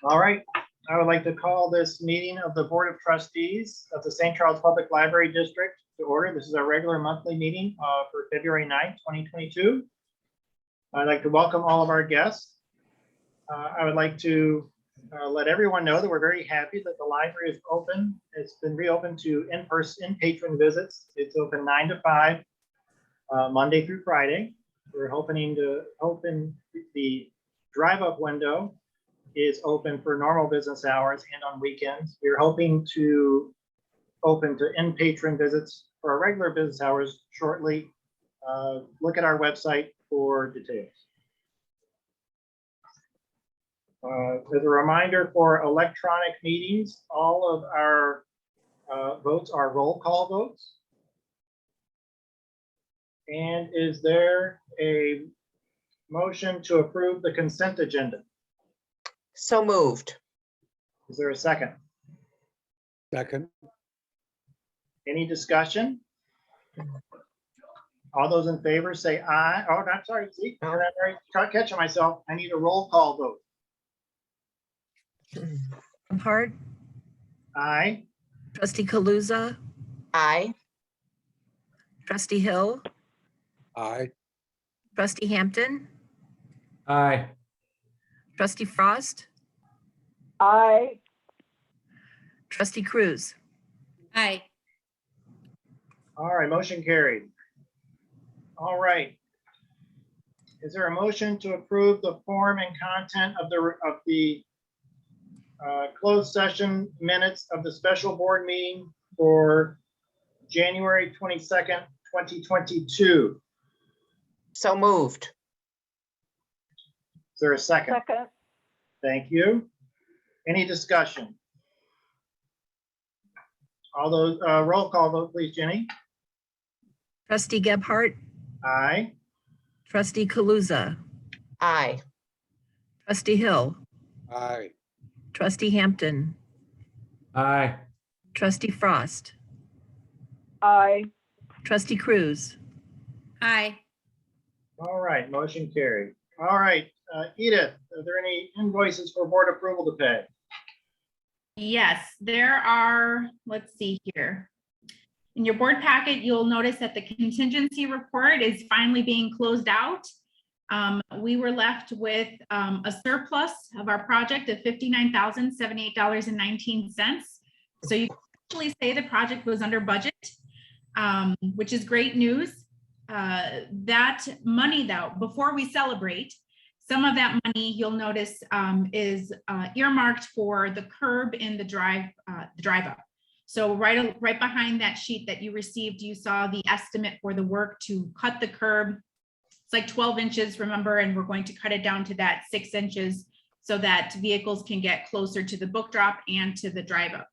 All right, I would like to call this meeting of the Board of Trustees of the St. Charles Public Library District to order. This is our regular monthly meeting for February 9th, 2022. I'd like to welcome all of our guests. I would like to let everyone know that we're very happy that the library is open. It's been reopened to in-person, patron visits. It's open 9 to 5, Monday through Friday. We're hoping to open the drive-up window is open for normal business hours and on weekends. We're hoping to open to in-patron visits for our regular business hours shortly. Look at our website for details. As a reminder for electronic meetings, all of our votes are roll call votes. And is there a motion to approve the consent agenda? So moved. Is there a second? Second. Any discussion? All those in favor say aye. Oh, I'm sorry. See, I'm catching myself. I need a roll call vote. Gebhardt, Aye. Trustee Kaluza, Aye. Trustee Hill, Aye. Trustee Hampton, Aye. Trustee Frost, Aye. Trustee Cruz. Aye. All right, motion carried. All right. Is there a motion to approve the form and content of the closed session minutes of the special board meeting for January 22nd, 2022? So moved. Is there a second? Second. Thank you. Any discussion? All those roll call vote, please, Jenny. Trustee Gebhardt, Aye. Trustee Kaluza, Aye. Trustee Hill, Aye. Trustee Hampton, Aye. Trustee Frost, Aye. Trustee Cruz. Aye. All right, motion carried. All right, Edith, are there any invoices for board approval to pay? Yes, there are, let's see here. In your board packet, you'll notice that the contingency report is finally being closed out. We were left with a surplus of our project of $59,078.19. So you can actually say the project was under budget, which is great news. That money though, before we celebrate, some of that money you'll notice is earmarked for the curb in the drive up. So right behind that sheet that you received, you saw the estimate for the work to cut the curb. It's like 12 inches, remember, and we're going to cut it down to that 6 inches so that vehicles can get closer to the book drop and to the drive up.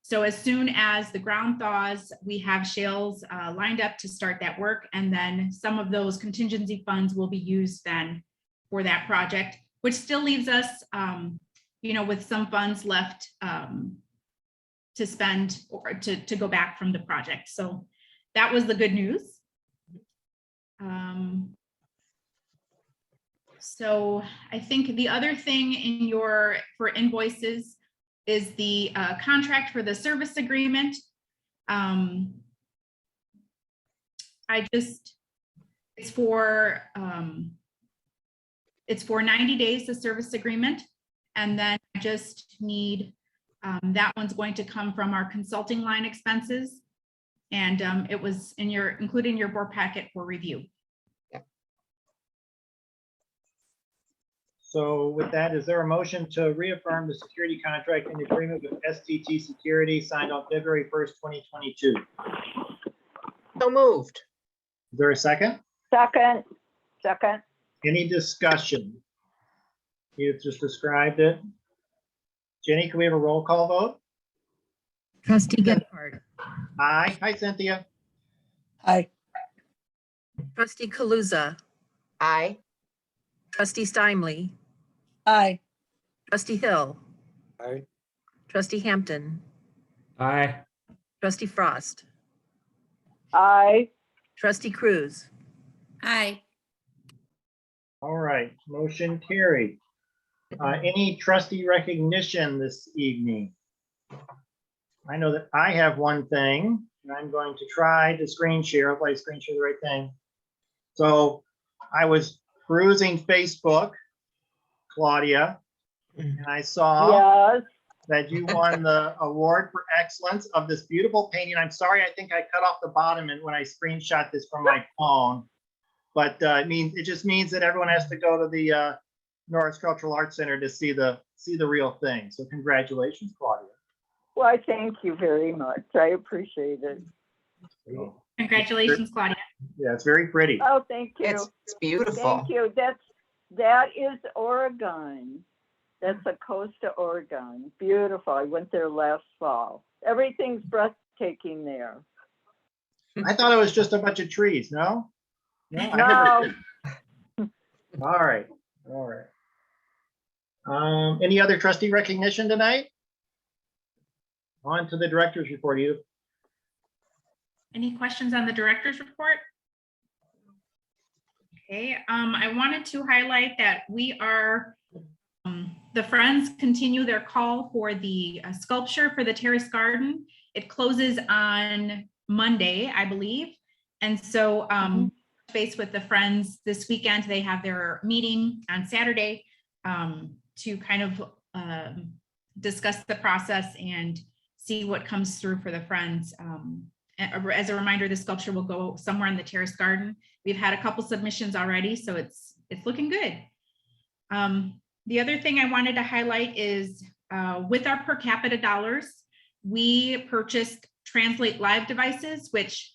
So as soon as the ground thaws, we have shales lined up to start that work. And then some of those contingency funds will be used then for that project, which still leaves us, with some funds left to spend or to go back from the project. So that was the good news. So I think the other thing for invoices is the contract for the service agreement. It's for 90 days, the service agreement. And then I just need, that one's going to come from our consulting line expenses. And it was included in your board packet for review. So with that, is there a motion to reaffirm the security contract and agreement with STT Security signed on February 1st, 2022? So moved. Is there a second? Second. Second. Any discussion? You just described it. Jenny, can we have a roll call vote? Trustee Gebhardt, Aye. Hi, Cynthia. Aye. Trustee Kaluza, Aye. Trustee Steinle, Aye. Trustee Hill, Aye. Trustee Hampton, Aye. Trustee Frost, Aye. Trustee Cruz. Aye. All right, motion carried. Any trustee recognition this evening? I know that I have one thing, and I'm going to try to screen share. Hopefully I screen share the right thing. So I was perusing Facebook, Claudia, and I saw Yes. that you won the award for excellence of this beautiful painting. I'm sorry, I think I cut off the bottom and when I screenshot this from my phone. But it just means that everyone has to go to the Norris Cultural Arts Center to see the real thing. So congratulations, Claudia. Well, I thank you very much. I appreciate it. Congratulations, Claudia. Yeah, it's very pretty. Oh, thank you. It's beautiful. Thank you. That is Oregon. That's the coast of Oregon. Beautiful. I went there last fall. Everything's breathtaking there. I thought it was just a bunch of trees. No? No. I No, All right. All right. Any other trustee recognition tonight? On to the director's report, Edith. Any questions on the director's report? Okay, I wanted to highlight that we are, the Friends continue their call for the sculpture for the terrace garden. It closes on Monday, I believe. And so space with the Friends this weekend, they have their meeting on Saturday to kind of discuss the process and see what comes through for the Friends. As a reminder, the sculpture will go somewhere in the terrace garden. We've had a couple submissions already, so it's looking good. The other thing I wanted to highlight is with our per capita dollars, we purchased Translate Live devices, which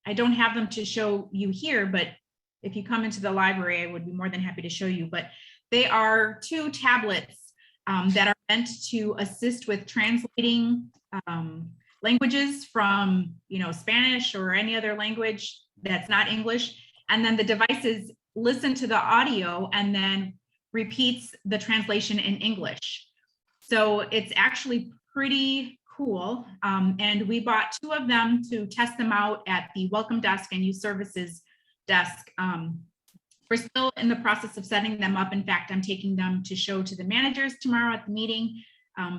I don't have them to show you here, but if you come into the library, I would be more than happy to show you. But they are 2 tablets that are meant to assist with translating languages from, Spanish or any other language that's not English. And then the devices listen to the audio and then repeats the translation in English. So it's actually pretty cool. And we bought 2 of them to test them out at the welcome desk and youth services desk. We're still in the process of setting them up. In fact, I'm taking them to show to the managers tomorrow at the meeting.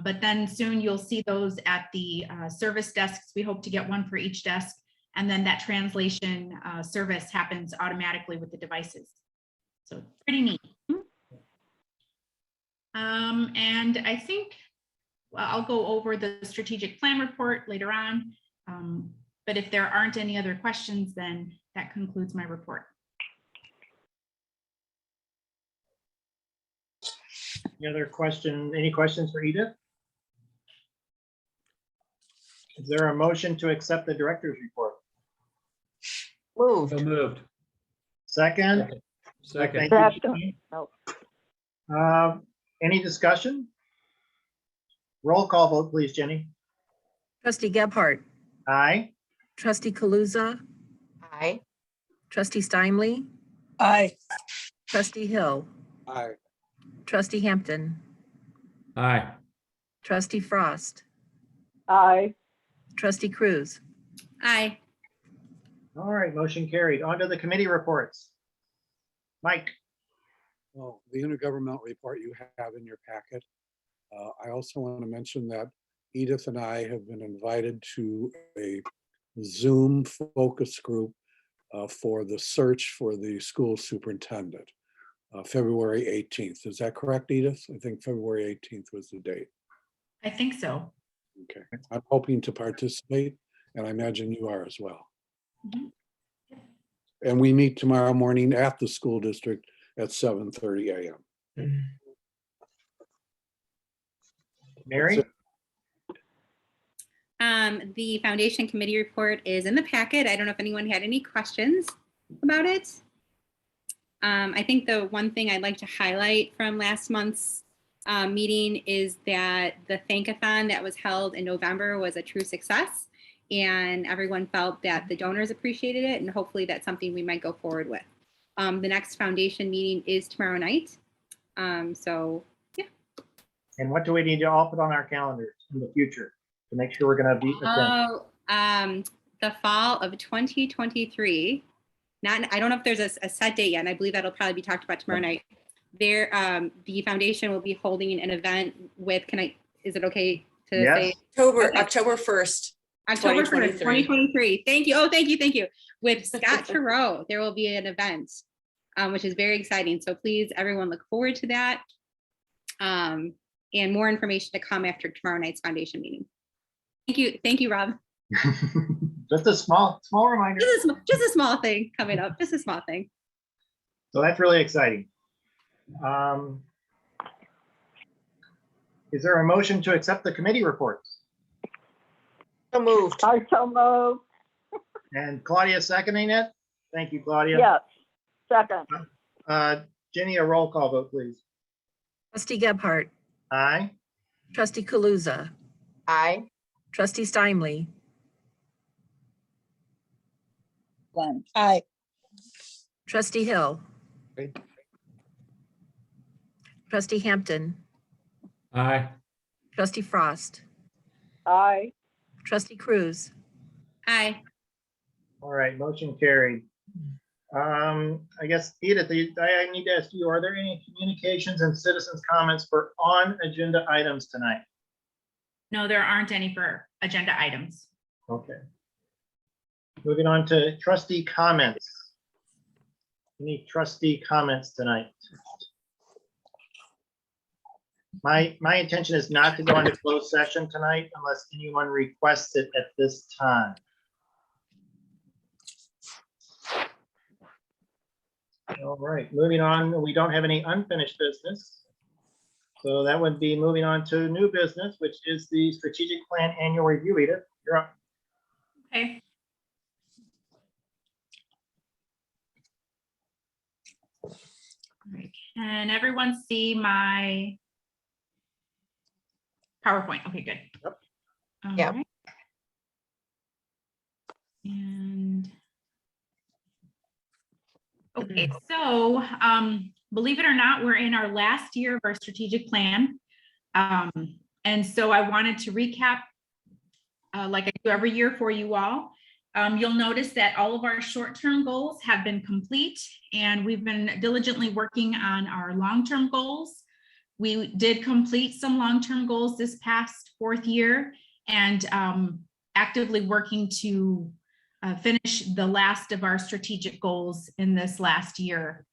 But then soon you'll see those at the service desks. We hope to get one for each desk. And then that translation service happens automatically with the devices. So pretty neat. And I think I'll go over the strategic plan report later on. But if there aren't any other questions, then that concludes my report. Any other question? Any questions for Edith? Is there a motion to accept the director's report? Moved. So moved. Second? Second. Thank you, Second. Jenny. Oh. Any discussion? Roll call vote, please, Jenny. Trustee Gebhardt, Aye. trustee Kaluza, Aye. trustee Steinle, Aye. trustee Hill, Aye. trustee Hampton, Aye. trustee Frost, Aye. trustee Cruz. Aye. All right, motion carried. On to the committee reports. Mike. Well, the intergovernmental report you have in your packet. I also want to mention that Edith and I have been invited to a Zoom focus group for the search for the school superintendent, February 18th. Is that correct, Edith? I think February 18th was the date. I think so. Okay. I'm hoping to participate, and I imagine you are as well. Mhm. And we meet tomorrow morning at the school district at 7:30 a.m. Mary? That's The foundation committee report is in the packet. I don't know if anyone had any questions about it. I think the one thing I'd like to highlight from last month's meeting is that the thankathon that was held in November was a true success, and everyone felt that the donors appreciated it, and hopefully that's something we might go forward with. The next foundation meeting is tomorrow night. So yeah. And what do we need to all put on our calendars in the future to make sure we're going to beat the thing? The fall of 2023. I don't know if there's a set date yet, and I believe that'll probably be talked about tomorrow night. the foundation will be holding an event with, is it okay to Yes. say? October, Okay. October 1st. October 1st, 2023. 2023. Thank you. Oh, thank you. With Scott Turow, there will be an event, which is very exciting. So please, everyone, look forward to that. And more information to come after tomorrow night's foundation meeting. Thank you, Rob. Just a small reminder. Just a small thing coming up. Just a small thing. So that's really exciting. Is there a motion to accept the committee reports? So moved. I so move. And Claudia seconding it? Thank you, Claudia. Yes, second. Jenny, a roll call vote, please. Trustee Gebhardt, Aye. trustee Kaluza, Aye. trustee Steinle, Aye. trustee Hill, Aye. trustee Hampton, Aye. trustee Frost, Aye. trustee Cruz, Aye. All right, motion carried. I guess, Edith, I need to ask you, are there any communications and citizens comments for on-agenda items tonight? No, there aren't any for agenda items. Okay. Moving on to trustee comments. Any trustee comments tonight? My intention is not to go into closed session tonight unless anyone requests it at this time. All right, moving on, we don't have any unfinished business. So that would be moving on to new business, which is the strategic plan annual review. Edith, you're up. Okay. All right. Can everyone see my PowerPoint? Okay, good. Yep. All Yep. right. And okay, so believe it or not, we're in our last year of our strategic plan. And so I wanted to recap like I do every year for you all. You'll notice that all of our short-term goals have been complete, and we've been diligently working on our long-term goals. We did complete some long-term goals this past fourth year, and actively working to finish the last of our strategic goals in this last year.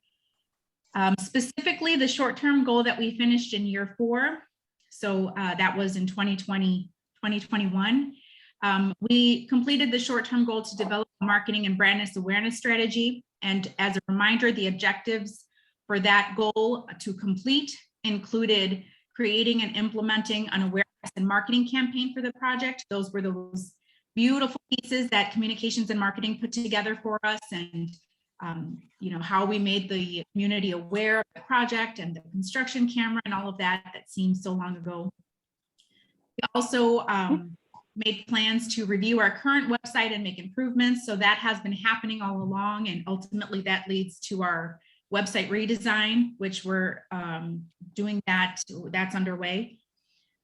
Specifically, the short-term goal that we finished in year 4, so that was in 2021. We completed the short-term goal to develop a marketing and brand awareness strategy. And as a reminder, the objectives for that goal to complete included creating and implementing an awareness and marketing campaign for the project. Those were those beautiful pieces that communications and marketing put together for us, and you know, how we made the community aware of the project and the construction camera and all of that seems so long ago. We also made plans to review our current website and make improvements. So that has been happening all along, and ultimately that leads to our website redesign, which we're doing that's underway.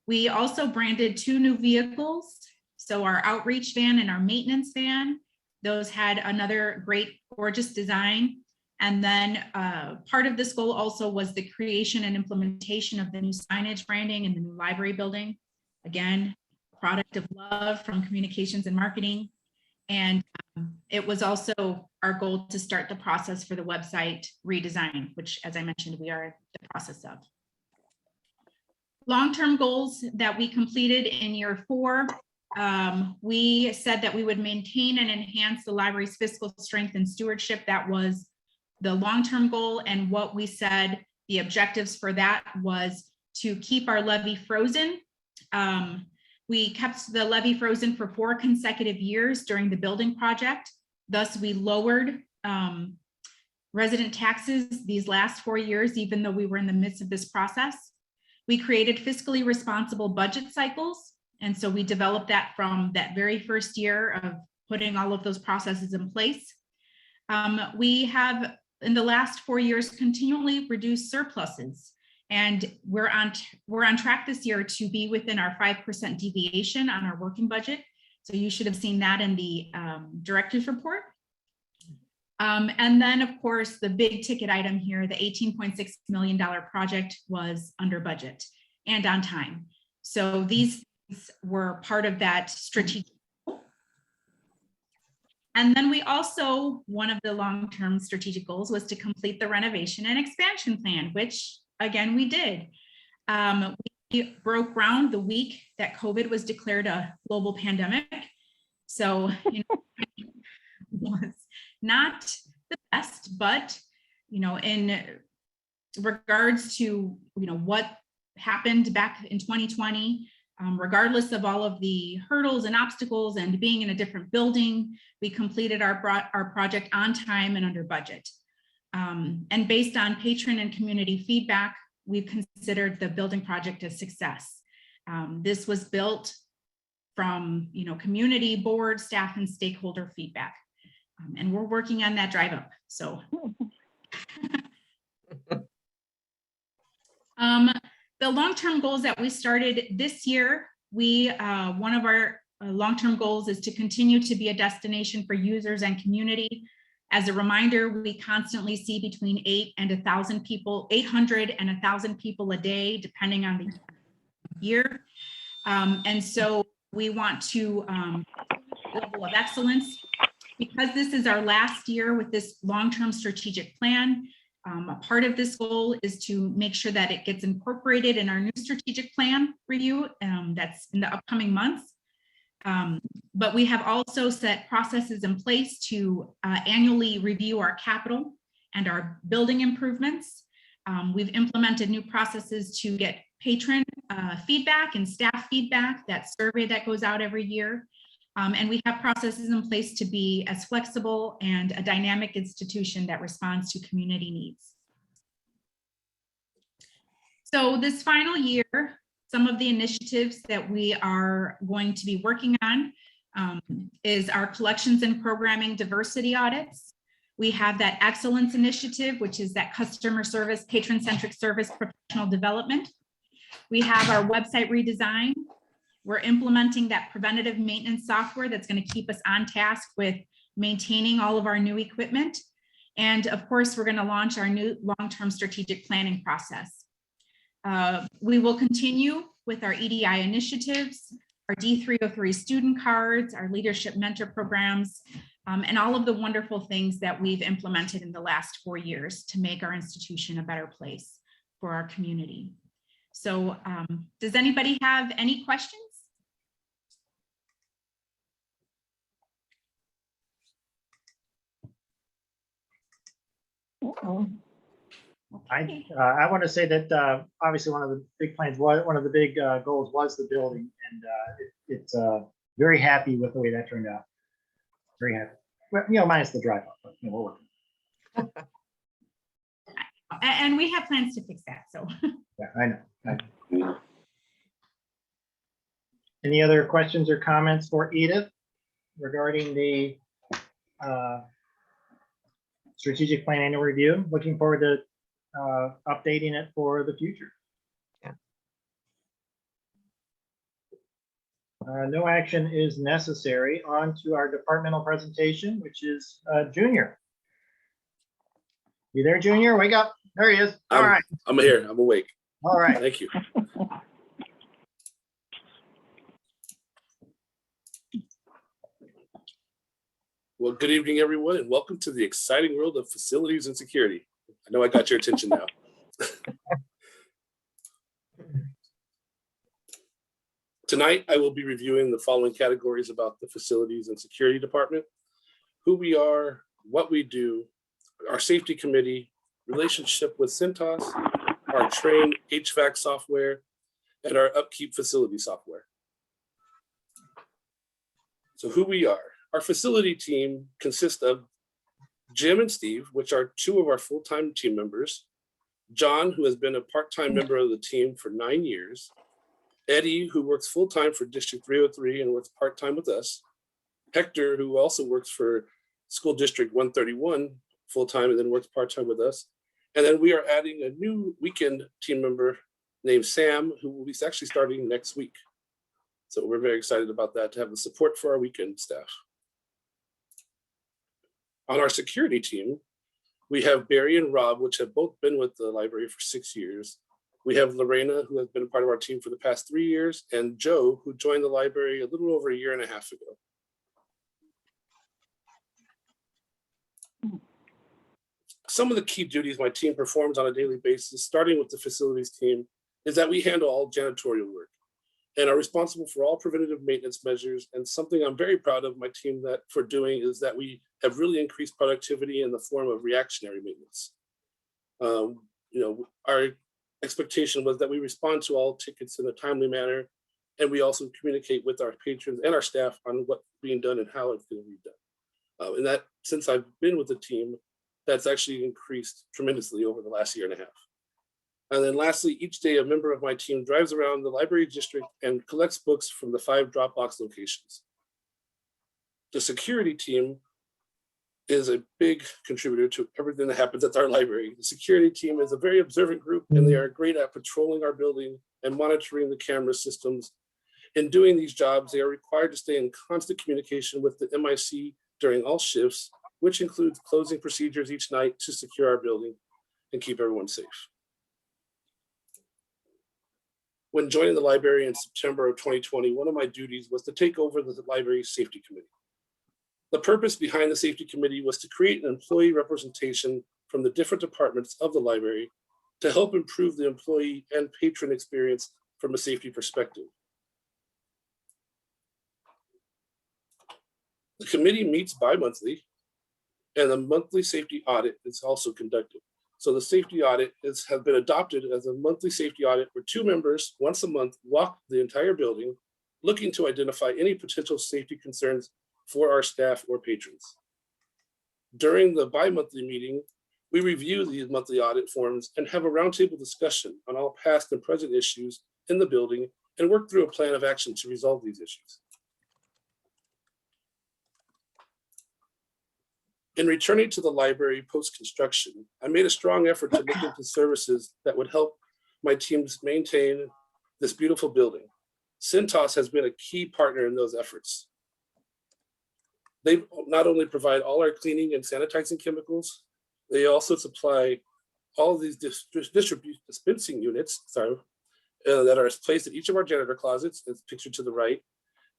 We also branded 2 new vehicles. So our outreach van and our maintenance van, those had another great, gorgeous design. And then part of this goal also was the creation and implementation of the new signage branding in the new library building. Again, product of love from communications and marketing. And it was also our goal to start the process for the website redesign, which, as I mentioned, we are in the process of. Long-term goals that we completed in year 4, we said that we would maintain and enhance the library's fiscal strength and stewardship. That was the long-term goal. And what we said, the objectives for that was to keep our levy frozen. We kept the levy frozen for 4 consecutive years during the building project. Thus, we lowered resident taxes these last 4 years, even though we were in the midst of this process. We created fiscally responsible budget cycles. And so we developed that from that very first year of putting all of those processes in place. We have, in the last 4 years, continually reduced surpluses. And we're on track this year to be within our 5% deviation on our working budget. So you should have seen that in the director's report. And then, of course, the big ticket item here, the $18.6 million project was under budget and on time. So these things were part of that strategic goal. And then we also, one of the long-term strategic goals was to complete the renovation and expansion plan, which again, we did. We broke ground the week that COVID was declared a global pandemic. So, you know, it was not the best, but, you know, in regards to, you know, what happened back in 2020, regardless of all of the hurdles and obstacles and being in a different building, we completed our project on time and under budget. And based on patron and community feedback, we've considered the building project a success. This was built from, you know, community, board, staff, and stakeholder feedback. And we're working on that drive up. So the long-term goals that we started this year, one of our long-term goals is to continue to be a destination for users and community. As a reminder, we constantly see between 800 and 1,000 people a day, depending on the year. And so we want to level of excellence. Because this is our last year with this long-term strategic plan, a part of this goal is to make sure that it gets incorporated in our new strategic plan review that's in the upcoming months. But we have also set processes in place to annually review our capital and our building improvements. We've implemented new processes to get patron feedback and staff feedback, that survey that goes out every year. And we have processes in place to be as flexible and a dynamic institution that responds to community needs. So this final year, some of the initiatives that we are going to be working on is our collections and programming diversity audits. We have that excellence initiative, which is that customer service, patron-centric service, professional development. We have our website redesign. We're implementing that preventative maintenance software that's going to keep us on task with maintaining all of our new equipment. And of course, we're going to launch our new long-term strategic planning process. We will continue with our EDI initiatives, our D303 student cards, our leadership mentor programs, and all of the wonderful things that we've implemented in the last 4 years to make our institution a better place for our community. So does anybody have any questions? I want to say that obviously one of the big plans was, one of the big goals was the building, and it's very happy with the way that turned out. Very happy. Well, you know, minus the drive up, but you know, we're working. And we have plans to fix that, so. Yeah, I know. Any other questions or comments for Edith regarding the strategic plan annual review? Looking forward to updating it for the future. Yeah. No action is necessary. On to our departmental presentation, which is Junior. You there, Junior? Wake up. There he is. All right. I'm here. I'm awake. All right. Thank you. Well, good evening, everyone, and welcome to the exciting world of facilities and security. I know I got your attention now. Tonight, I will be reviewing the following categories about the Facilities and Security Department: who we are, what we do, our safety committee, relationship with Cintas, our train HVAC software, and our upkeep facility software. So who we are. Our facility team consists of Jim and Steve, which are two of our full-time team members, John, who has been a part-time member of the team for 9 years, Eddie, who works full-time for District 303 and works part-time with us, Hector, who also works for School District 131 full-time and then works part-time with us. And then we are adding a new weekend team member named Sam, who will be actually starting next week. So we're very excited about that, to have the support for our weekend staff. On our security team, we have Barry and Rob, which have both been with the library for 6 years. We have Lorena, who has been a part of our team for the past 3 years, and Joe, who joined the library a little over 1.5 years ago. Some of the key duties my team performs on a daily basis, starting with the facilities team, is that we handle all janitorial work and are responsible for all preventative maintenance measures. And something I'm very proud of my team for doing is that we have really increased productivity in the form of reactionary maintenance. Our expectation was that we respond to all tickets in a timely manner, and we also communicate with our patrons and our staff on what's being done and how it's going to be done. And that, since I've been with the team, that's actually increased tremendously over the last 1.5 years. And then lastly, each day a member of my team drives around the library district and collects books from the 5 Dropbox locations. The security team is a big contributor to everything that happens at our library. The security team is a very observant group, and they are great at patrolling our building and monitoring the camera systems. In doing these jobs, they are required to stay in constant communication with the MIC during all shifts, which includes closing procedures each night to secure our building and keep everyone safe. When joining the library in September of 2020, one of my duties was to take over the library's safety committee. The purpose behind the safety committee was to create an employee representation from the different departments of the library to help improve the employee and patron experience from a safety perspective. The committee meets bi-monthly, and a monthly safety audit is also conducted. So the safety audit has been adopted as a monthly safety audit where 2 members once a month walk the entire building, looking to identify any potential safety concerns for our staff or patrons. During the bi-monthly meeting, we review these monthly audit forms and have a roundtable discussion on all past and present issues in the building and work through a plan of action to resolve these issues. In returning to the library post-construction, I made a strong effort to look into services that would help my teams maintain this beautiful building. Cintas has been a key partner in those efforts. They not only provide all our cleaning and sanitizing chemicals, they also supply all of these dispensing units that are placed in each of our janitor closets, as pictured to the right.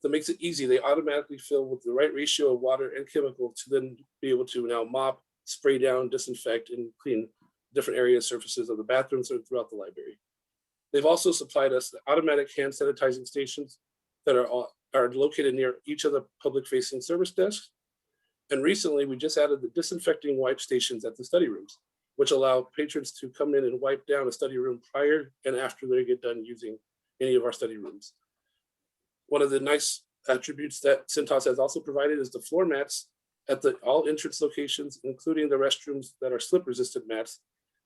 That makes it easy. They automatically fill with the right ratio of water and chemical to then be able to now mop, spray down, disinfect, and clean different areas, surfaces of the bathrooms throughout the library. They've also supplied us the automatic hand sanitizing stations that are located near each of the public-facing service desks. And recently, we just added the disinfecting wipe stations at the study rooms, which allow patrons to come in and wipe down a study room prior and after they get done using any of our study rooms. One of the nice attributes that Cintas has also provided is the floor mats at all entrance locations, including the restrooms that are slip-resistant mats,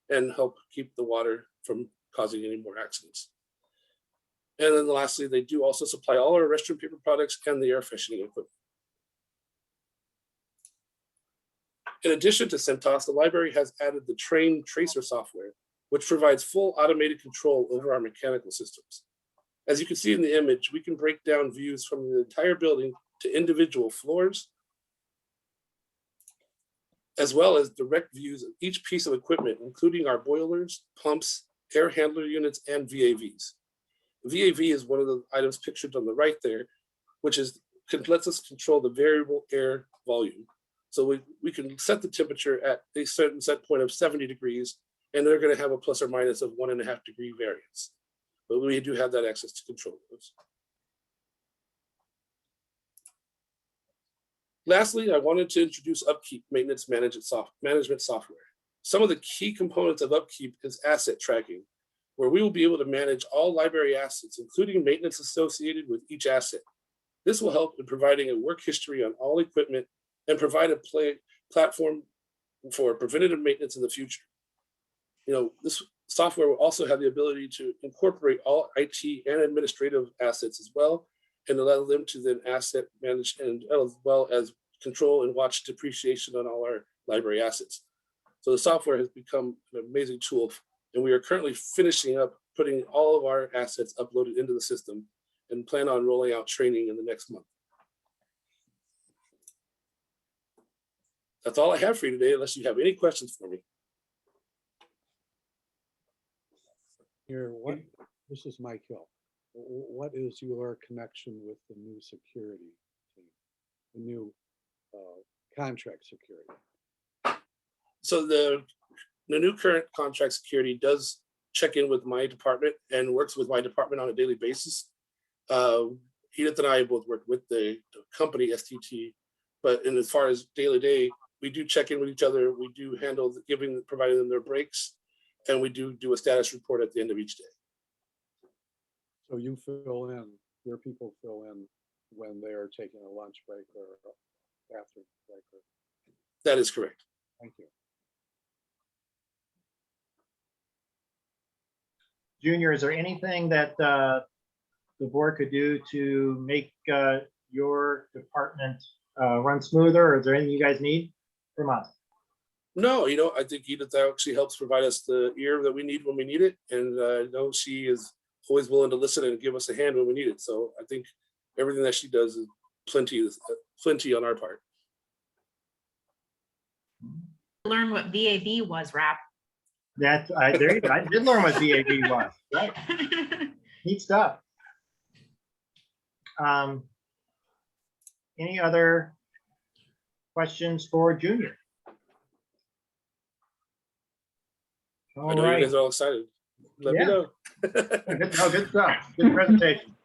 and help keep the water from causing any more accidents. And then lastly, they do also supply all our restroom paper products and the air freshening equipment. In addition to Cintas, the library has added the Train Tracer software, which provides full automated control over our mechanical systems. As you can see in the image, we can break down views from the entire building to individual floors, as well as direct views of each piece of equipment, including our boilers, pumps, air handler units, and VAVs. VAV is one of the items pictured on the right there, which lets us control the variable air volume. So we can set the temperature at a certain set point of 70 degrees, and they're going to have a plus or minus of 1.5 degree variance. But we do have that access to control those. Lastly, I wanted to introduce Upkeep Maintenance Management Software. Some of the key components of Upkeep is asset tracking, where we will be able to manage all library assets, including maintenance associated with each asset. This will help in providing a work history on all equipment and provide a platform for preventative maintenance in the future. This software will also have the ability to incorporate all IT and administrative assets as well, and allow them to then asset manage and as well as control and watch depreciation on all our library assets. So the software has become an amazing tool, and we are currently finishing up putting all of our assets uploaded into the system and plan on rolling out training in the next month. That's all I have for you today, unless you have any questions for me. Here, this is Mike Hill. What is your connection with the new security team, the new contract security? So the new current contract security does check in with my department and works with my department on a daily basis. Edith and I both work with the company STT, but as far as day, we do check in with each other. We do handle providing them their breaks, and we do a status report at the end of each day. So you fill in, your people fill in when they are taking a lunch break or a bathroom break. That is correct. Thank you. Junior, is there anything that the board could do to make your department run smoother, or is there anything you guys need from us? No, I think Edith actually helps provide us the ear that we need when we need it. And I know she is always willing to listen and give us a hand when we need it. So I think everything that she does is plenty on our part. Learn what VAV was, Rob. There you go. I did learn what VAV was. Right. Neat stuff. Any other questions for Junior? I know you guys are all excited. Let me know. Good stuff. Good presentation.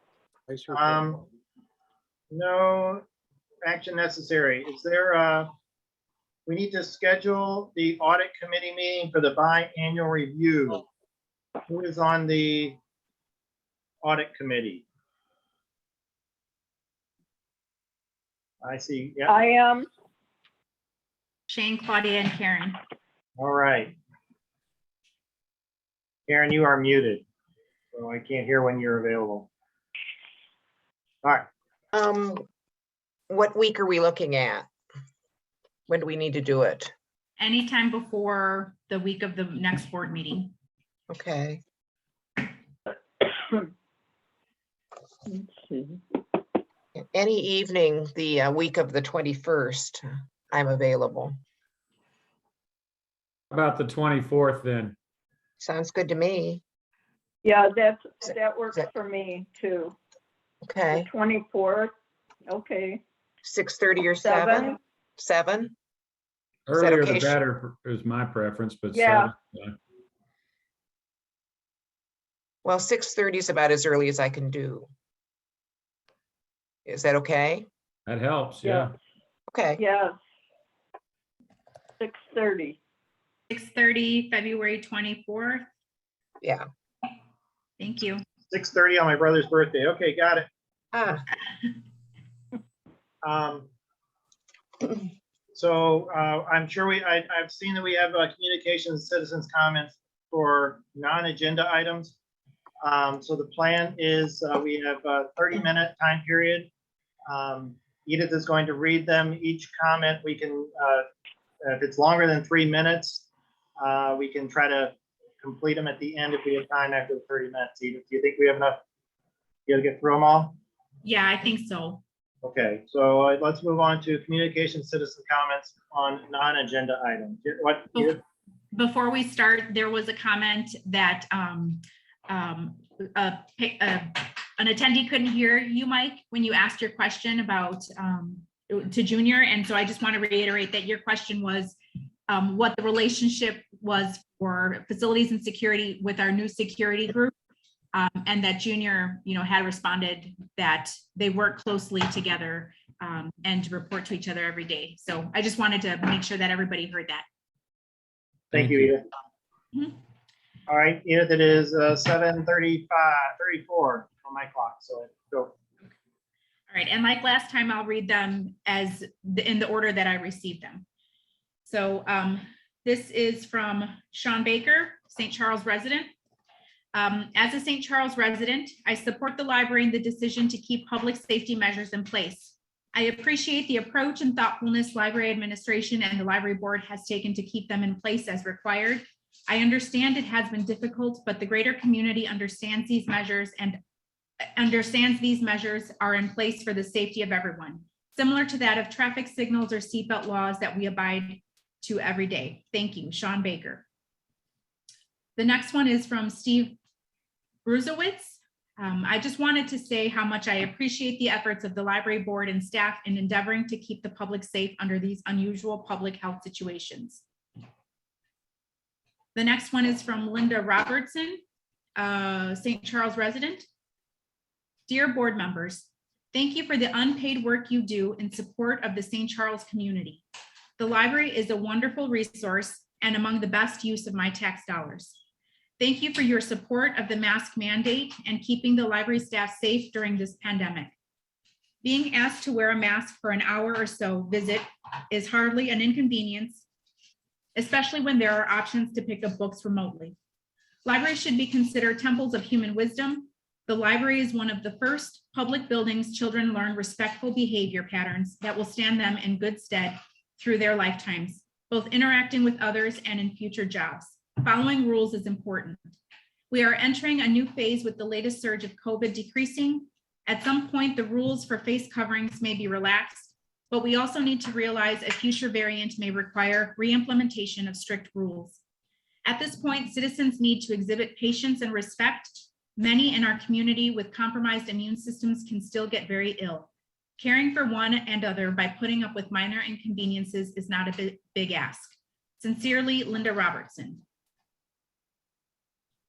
Thanks for No action necessary. Is there we need to schedule the audit committee meeting for the biannual review. Who is on the audit committee? I see. Yeah. I am. Shane, Claudia, and Karen. All right. Karen, you are muted, so I can't hear when you're available. All right. What week are we looking at? When do we need to do it? Anytime before the week of the next board meeting. Okay. Let's see. Any evening, the week of the 21st, I'm available. About the 24th then. Sounds good to me. Yeah, that works for me too. Okay. 24th. Okay. 6:30 or 7? 7? Earlier okay? the better is my preference, but Yeah. 7, Well, 6:30 is about as early as I can do. Is that okay? that helps. Yeah. Okay. Yes. 6:30. 6:30, February 24th. Yeah. Thank you. 6:30 on my brother's birthday. Okay, got it. Ah, So I'm sure I've seen that we have communications, citizens comments for non-agenda items. So the plan is we have a 30-minute time period. Edith is going to read them. Each comment we can, if it's longer than 3 minutes, we can try to complete them at the end if we have time after the 30 minutes. Edith, do you think we have enough? You gotta get through them all? Yeah, I think so. Okay, so let's move on to communication citizen comments on non-agenda items. What? Edith? Before we start, there was a comment that an attendee couldn't hear you, Mike, when you asked your question about to Junior. And so I just want to reiterate that your question was what the relationship was for facilities and security with our new security group. And that Junior, had responded that they work closely together and report to each other every day. So I just wanted to make sure that everybody heard that. Thank you, Edith. Mhm. All right, Edith, it is 7:34 on my clock, so go. All right, and like last time, I'll read them in the order that I received them. So this is from Sean Baker, St. Charles resident. As a St. Charles resident, I support the library in the decision to keep public safety measures in place. I appreciate the approach and thoughtfulness library administration and the library board has taken to keep them in place as required. I understand it has been difficult, but the greater community understands these measures are in place for the safety of everyone. similar to that of traffic signals or seatbelt laws that we abide to every day. Thank you, Sean Baker. The next one is from Steve Bruzowitz. I just wanted to say how much I appreciate the efforts of the library board and staff in endeavoring to keep the public safe under these unusual public health situations. The next one is from Linda Robertson, St. Charles resident. Dear board members, thank you for the unpaid work you do in support of the St. Charles community. The library is a wonderful resource and among the best use of my tax dollars. Thank you for your support of the mask mandate and keeping the library staff safe during this pandemic. Being asked to wear a mask for an hour or so visit is hardly an inconvenience, especially when there are options to pick up books remotely. Libraries should be considered temples of human wisdom. The library is one of the first public buildings children learn respectful behavior patterns that will stand them in good stead through their lifetimes, both interacting with others and in future jobs. Following rules is important. We are entering a new phase with the latest surge of COVID decreasing. At some point, the rules for face coverings may be relaxed, but we also need to realize a future variant may require re-implementation of strict rules. At this point, citizens need to exhibit patience and respect. Many in our community with compromised immune systems can still get very ill. Caring for one and other by putting up with minor inconveniences is not a big ask. Sincerely, Linda Robertson.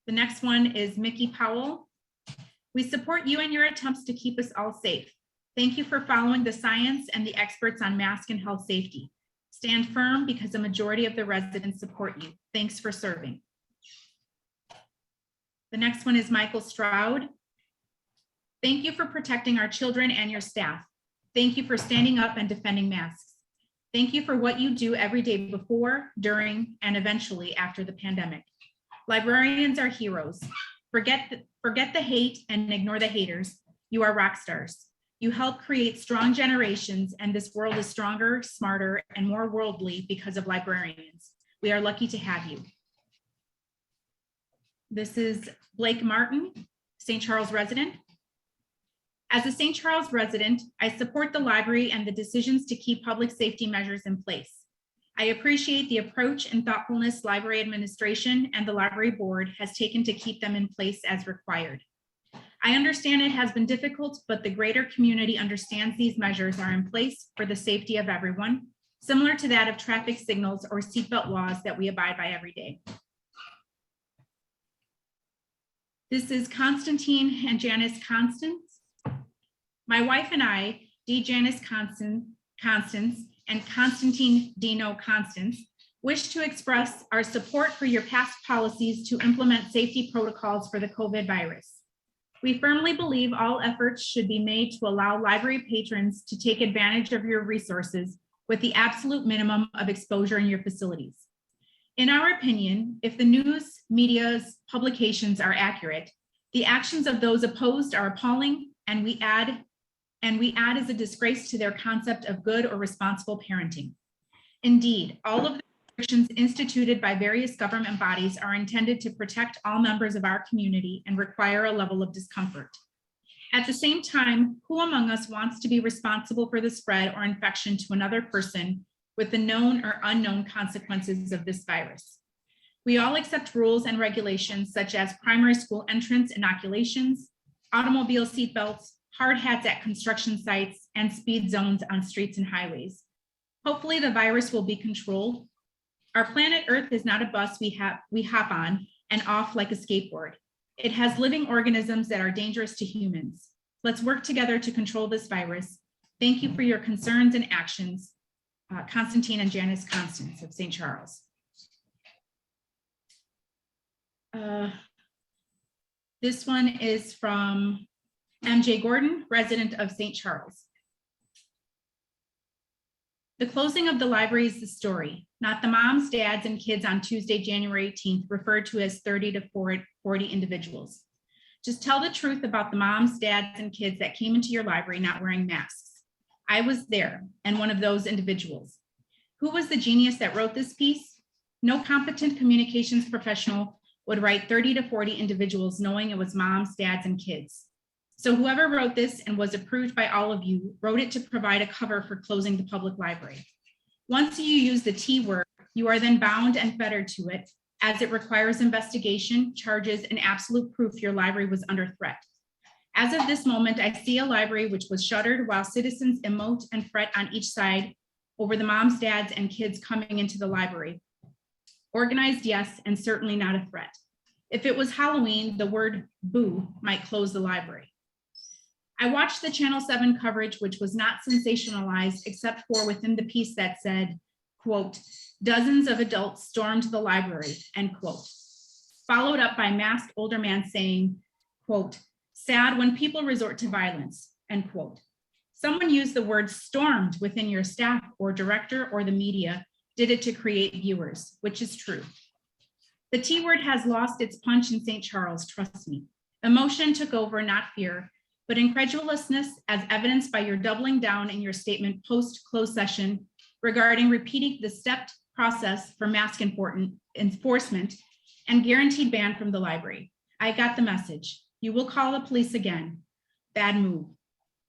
The next one is Mickey Powell. We support you in your attempts to keep us all safe. Thank you for following the science and the experts on mask and health safety. Stand firm because a majority of the residents support you. Thanks for serving. The next one is Michael Stoud. Thank you for protecting our children and your staff. Thank you for standing up and defending masks. Thank you for what you do every day before, during, and eventually after the pandemic. Librarians are heroes. Forget the hate and ignore the haters. You are rock stars. You help create strong generations, and this world is stronger, smarter, and more worldly because of librarians. We are lucky to have you. This is Blake Martin, St. Charles resident. As a St. Charles resident, I support the library and the decisions to keep public safety measures in place. I appreciate the approach and thoughtfulness library administration and the library board has taken to keep them in place as required. I understand it has been difficult, but the greater community understands these measures are in place for the safety of everyone, similar to that of traffic signals or seatbelt laws that we abide by every day. This is Constantine and Janicestance. My wife and I, D. Janicestance and Constantine Dino Constance, wish to express our support for your past policies to implement safety protocols for the COVID virus. We firmly believe all efforts should be made to allow library patrons to take advantage of your resources with the absolute minimum of exposure in your facilities. In our opinion, if the news media's publications are accurate, the actions of those opposed are appalling, and we add as a disgrace to their concept of good or responsible parenting. Indeed, all of the restrictions instituted by various government bodies are intended to protect all members of our community and require a level of discomfort. At the same time, who among us wants to be responsible for the spread or infection to another person with the known or unknown consequences of this virus? We all accept rules and regulations such as primary school entrance inoculations, automobile seatbelts, hard hats at construction sites, and speed zones on streets and highways. Hopefully the virus will be controlled. Our planet Earth is not a bus we hop on and off like a skateboard. It has living organisms that are dangerous to humans. Let's work together to control this virus. Thank you for your concerns and actions. Constantine and Janicestance of St. Charles. This one is from MJ Gordon, resident of St. Charles. The closing of the library is the story, not the moms, dads, and kids on Tuesday, January 18th, referred to as 30 to 40 individuals. Just tell the truth about the moms, dads, and kids that came into your library not wearing masks. I was there and one of those individuals. Who was the genius that wrote this piece? No competent communications professional would write 30 to 40 individuals knowing it was moms, dads, and kids. So whoever wrote this and was approved by all of you wrote it to provide a cover for closing the public library. Once you use the T word, you are then bound and fettered to it, as it requires investigation, charges, and absolute proof your library was under threat. As of this moment, I see a library which was shuttered while citizens emote and fret on each side over the moms, dads, and kids coming into the library. Organized, yes, and certainly not a threat. If it was Halloween, the word boo might close the library. I watched the Channel 7 coverage, which was not sensationalized except for within the piece that said, quote, dozens of adults stormed the library, end quote. Followed up by masked older man saying, quote, sad when people resort to violence, end quote. Someone used the word stormed within your staff or director or the media did it to create viewers, which is true. The T word has lost its punch in St. Charles, trust me. Emotion took over, not fear, but incredulousness as evidenced by your doubling down in your statement post-closed session regarding repeating the stepped process for mask enforcement and guaranteed ban from the library. I got the message. You will call the police again. Bad move.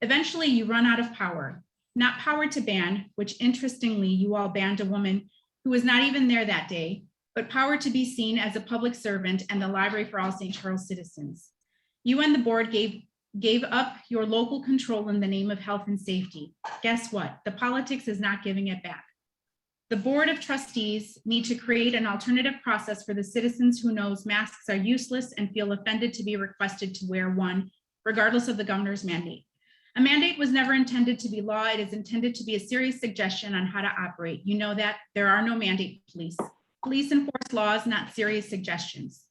Eventually you run out of power, not power to ban, which interestingly you all banned a woman who was not even there that day, but power to be seen as a public servant and the library for all St. Charles citizens. You and the board gave up your local control in the name of health and safety. Guess what? The politics is not giving it back. The Board of Trustees need to create an alternative process for the citizens who knows masks are useless and feel offended to be requested to wear one, regardless of the governor's mandate. A mandate was never intended to be law. It is intended to be a serious suggestion on how to operate. You know that there are no mandate police. Police enforce laws, not serious suggestions.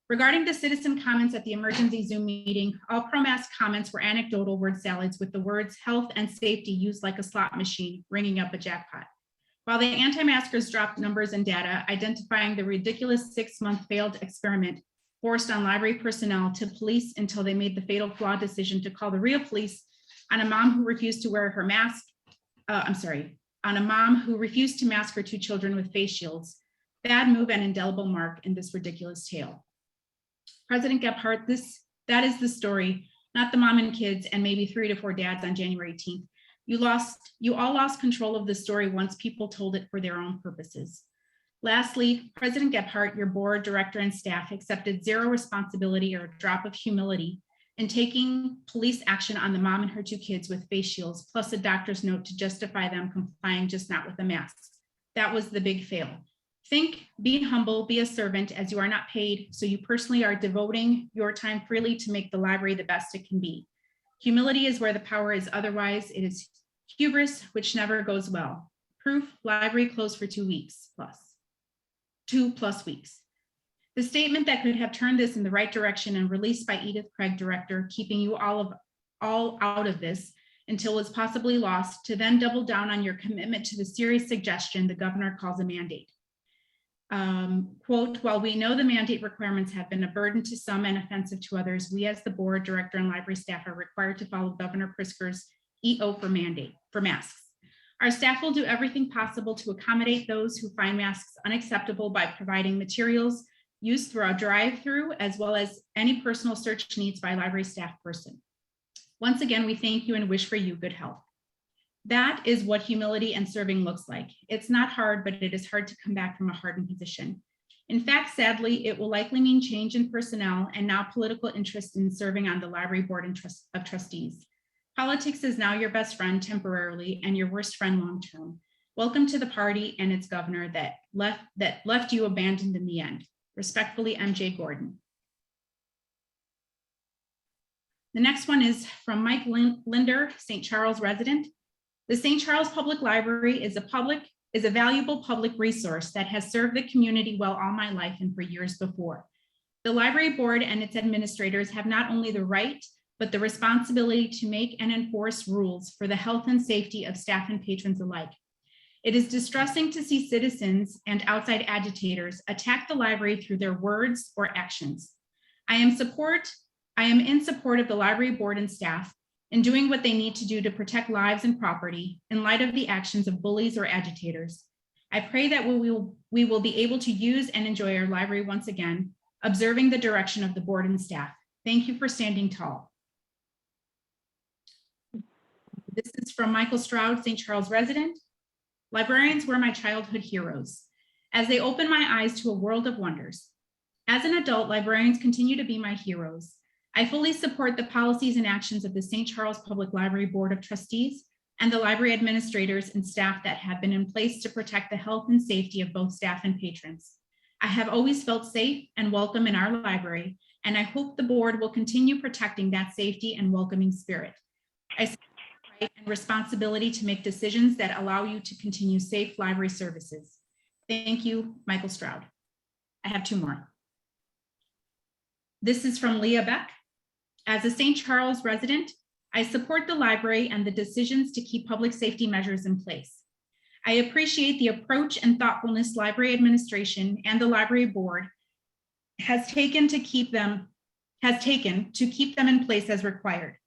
Regarding the citizen comments at the emergency Zoom meeting, all pro-mask comments were anecdotal word salads with the words health and safety used like a slot machine, ringing up a jackpot. While the anti-maskers dropped numbers and data identifying the ridiculous 6-month failed experiment forced on library personnel to police until they made the fatal flawed decision to call the real police on a mom who refused to wear her mask, on a mom who refused to mask her 2 children with face shields. Bad move and indelible mark in this ridiculous tale. President Gephardt, that is the story, not the mom and kids and maybe 3 to 4 dads on January 18th. You all lost control of the story once people told it for their own purposes. Lastly, President Gephardt, your board, director, and staff accepted zero responsibility or a drop of humility in taking police action on the mom and her 2 kids with face shields, plus a doctor's note to justify them complying, just not with the masks. That was the big fail. Think, be humble, be a servant as you are not paid, so you personally are devoting your time freely to make the library the best it can be. Humility is where the power is, otherwise it is hubris, which never goes well. Proof, library closed for 2 weeks plus. 2+ weeks. The statement that could have turned this in the right direction and released by Edith Craig, director, keeping you all out of this until it was possibly lost, to then double down on your commitment to the serious suggestion the governor calls a mandate. Quote, while we know the mandate requirements have been a burden to some and offensive to others, we as the board, director, and library staff are required to follow Governor Prisker's EO for masks. Our staff will do everything possible to accommodate those who find masks unacceptable by providing materials used through our drive-through, as well as any personal search needs by library staff person. Once again, we thank you and wish for you good health. That is what humility and serving looks like. It's not hard, but it is hard to come back from a hardened position. In fact, sadly, it will likely mean change in personnel and now political interest in serving on the library board of trustees. Politics is now your best friend temporarily and your worst friend long-term. Welcome to the party and its governor that left you abandoned in the end. Respectfully, MJ Gordon. The next one is from Mike Linder, St. Charles resident. The St. Charles Public Library is a valuable public resource that has served the community well all my life and for years before. The library board and its administrators have not only the right, but the responsibility to make and enforce rules for the health and safety of staff and patrons alike. It is distressing to see citizens and outside agitators attack the library through their words or actions. I am in support of the library board and staff in doing what they need to do to protect lives and property in light of the actions of bullies or agitators. I pray that we will be able to use and enjoy our library once again, observing the direction of the board and staff. Thank you for standing tall. This is from Michael Stoud, St. Charles resident. Librarians were my childhood heroes as they opened my eyes to a world of wonders. As an adult, librarians continue to be my heroes. I fully support the policies and actions of the St. Charles Public Library Board of Trustees and the library administrators and staff that have been in place to protect the health and safety of both staff and patrons. I have always felt safe and welcome in our library, and I hope the board will continue protecting that safety and welcoming spirit. I see the right and responsibility to make decisions that allow you to continue safe library services. Thank you, Michael Stoud. I have two more. This is from Leah Beck. As a St. Charles resident, I support the library and the decisions to keep public safety measures in place. I appreciate the approach and thoughtfulness library administration and the library board has taken to keep them in place as required.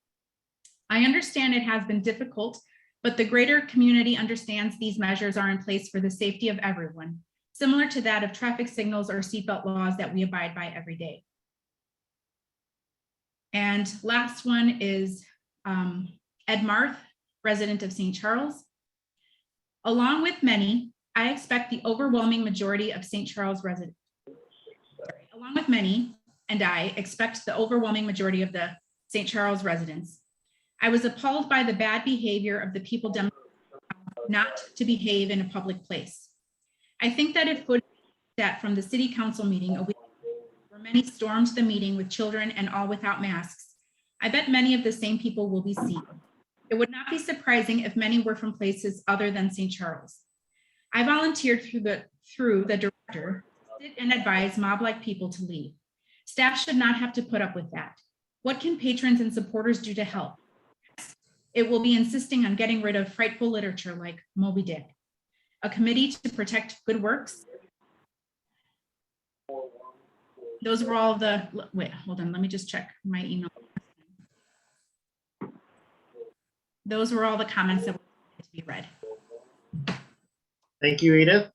I understand it has been difficult, but the greater community understands these measures are in place for the safety of everyone, similar to that of traffic signals or seatbelt laws that we abide by every day. And last one is Ed Marth, resident of St. Charles. Along with many, I expect the overwhelming majority of St. Charles residents. Along with many, and I expect the overwhelming majority of the St. Charles residents. I was appalled by the bad behavior of the people demonstrating not to behave in a public place. I think that if footage that from the city council meeting a week ago, where many stormed the meeting with children and all without masks, I bet many of the same people will be seen. It would not be surprising if many were from places other than St. Charles. I volunteered through the director to sit and advise mob-like people to leave. Staff should not have to put up with that. What can patrons and supporters do to help? It will be insisting on getting rid of frightful literature like Moby Dick. A committee to protect good works. Those were all the, wait, hold on, let me just check my email. Those were all the comments that were to be read. Thank you, Edith.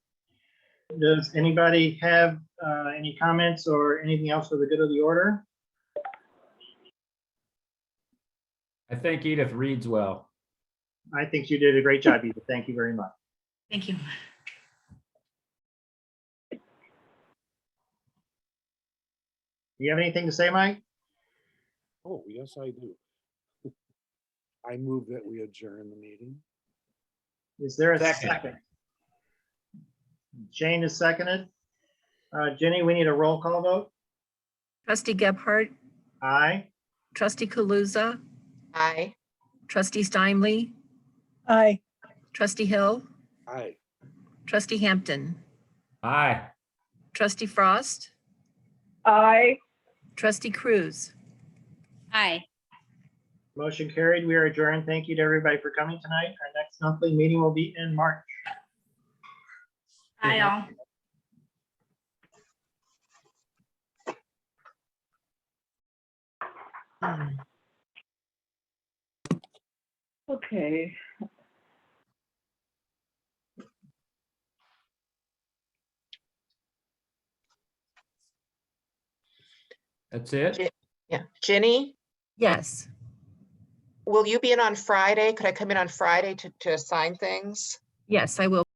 Does anybody have any comments or anything else for the good of the order? I think Edith reads well. I think you did a great job, Edith. Thank you very much. Thank you. Do you have anything to say, Mike? Oh, yes, I do. I move that we adjourn the meeting. Is there a Second. second? Jane is seconded. Jenny, we need a roll call vote. Trustee Gebhardt, Aye. trustee Kaluza, Aye. trustee Steinle, Aye. trustee Hill, Aye. trustee Hampton, Aye. trustee Frost, Aye. trustee Cruz. Aye. Motion carried. We are adjourned. Thank you to everybody for coming tonight. Our next monthly meeting will be in March. Bye, all. Okay. That's it? Yeah. Ginny, Yes. will you be in on Friday? Could I come in on Friday to sign things? Yes, I will.